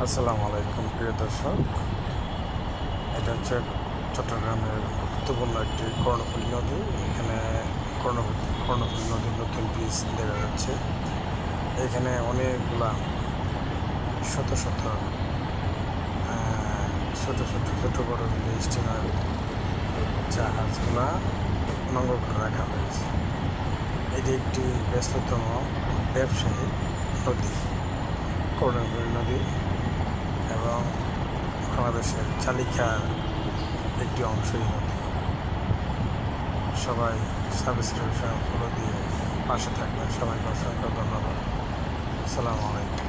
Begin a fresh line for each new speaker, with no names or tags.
আসসালামু আলাইকুম প্রিয় দর্শক। এটা হচ্ছে চট্টগ্রামের গুরুত্বপূর্ণ একটি কর্ণফুলী নদী। এখানে কর্ণফুলী নদীর নতুন ব্রিজ দেখা যাচ্ছে। এখানে অনেকগুলা শত শত ছোট বড় স্টিমার জাহাজগুলা নোঙর করে রাখা হয়েছে। এটি একটি ব্যস্ততম ব্যবসায়ী নদী, কর্ণফুলী নদী, এবং বাংলাদেশের চালিকার একটি অংশই নদী। সবাই সাবস্ক্রিপশন ফলো দিয়ে পাশে থাকবেন। সবাইকে অসংখ্য ধন্যবাদ। আসসালামু আলাইকুম।